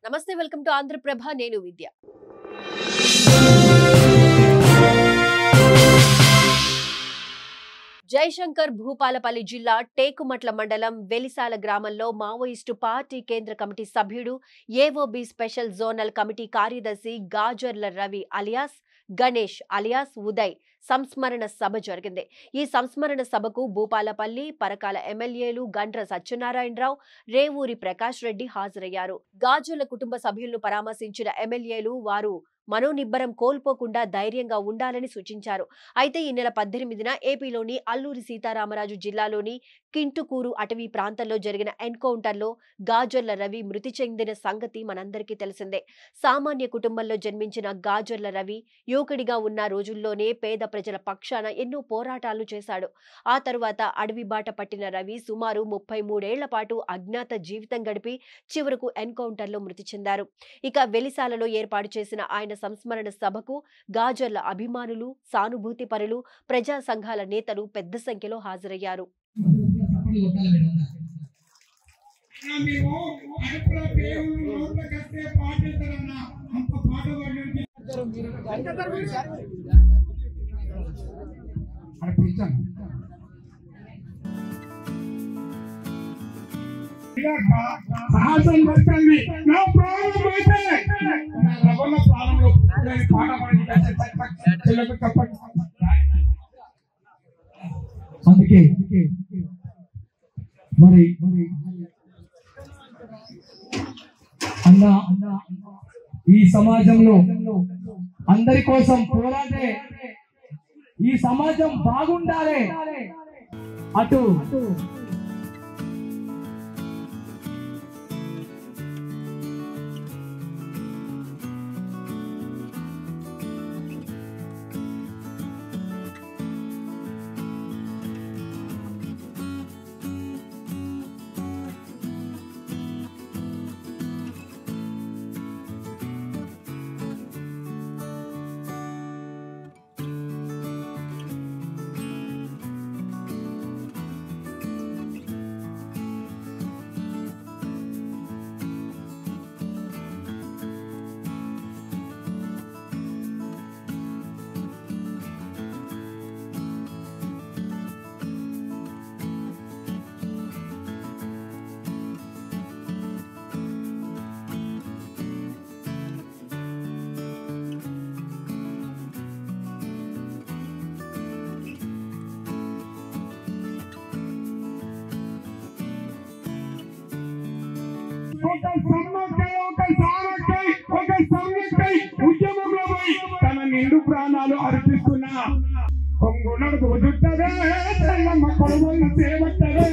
నమస్తే, welcome to Andhraprabha. నేను విద్య. జయశంకర్ భూపాలపల్లి జిల్లా టేకుమట్ల మండలం వెలిసాల గ్రామంలో మావోయిస్టు పార్టీ కేంద్ర కమిటీ సభ్యుడు, ఏఓబి స్పెషల్ జోనల్ కమిటీ కార్యదర్శి గాజర్ల రవి అలియాస్ గణేష్ అలియాస్ ఉదయ్ సంస్మరణ సభ జరిగింది. ఈ సంస్మరణ సభకు భూపాలపల్లి, పరకాల ఎమ్మెల్యేలు గండ్ర సత్యనారాయణరావు, రేవూరి ప్రకాష్ రెడ్డి హాజరయ్యారు. గాజుల కుటుంబ సభ్యులను పరామర్శించిన ఎమ్మెల్యేలు వారు మనోనిబ్బరం కోల్పోకుండా ధైర్యంగా ఉండాలని సూచించారు. అయితే ఈ నెల 18న ఏపీలోని అల్లూరి సీతారామరాజు జిల్లాలోని కింటుకూరు అటవీ ప్రాంతంలో జరిగిన ఎన్కౌంటర్లో గాజర్ల రవి మృతి చెందిన సంగతి మనందరికీ తెలిసిందే. సామాన్య కుటుంబంలో జన్మించిన గాజర్ల రవి యువకుడిగా ఉన్న రోజుల్లోనే పేద ప్రజల పక్షాన ఎన్నో పోరాటాలు చేశాడు. ఆ తరువాత అడవి బాట పట్టిన రవి సుమారు 33 ఏళ్ల పాటు అజ్ఞాత జీవితం గడిపి చివరకు ఎన్కౌంటర్లో మృతి చెందారు. ఇక వెలిసాలలో ఏర్పాటు చేసిన ఆయన సంస్మరణ సభకు గాజర్ల అభిమానులు, సానుభూతి పరులు, ప్రజా సంఘాల నేతలు పెద్ద సంఖ్యలో హాజరయ్యారు. సాహసం బతకండి, నా ప్రాణం అయితే నా రవణ ప్రాణంలో పాట అందుకే మరి అన్న ఈ సమాజంలో అందరి కోసం పోరాడే ఈ సమాజం బాగుండాలి. అటు ఉద్యమంలో పోయి తన నిండు ప్రాణాలు అర్పిస్తున్న కొంగునడు సేవట్టదే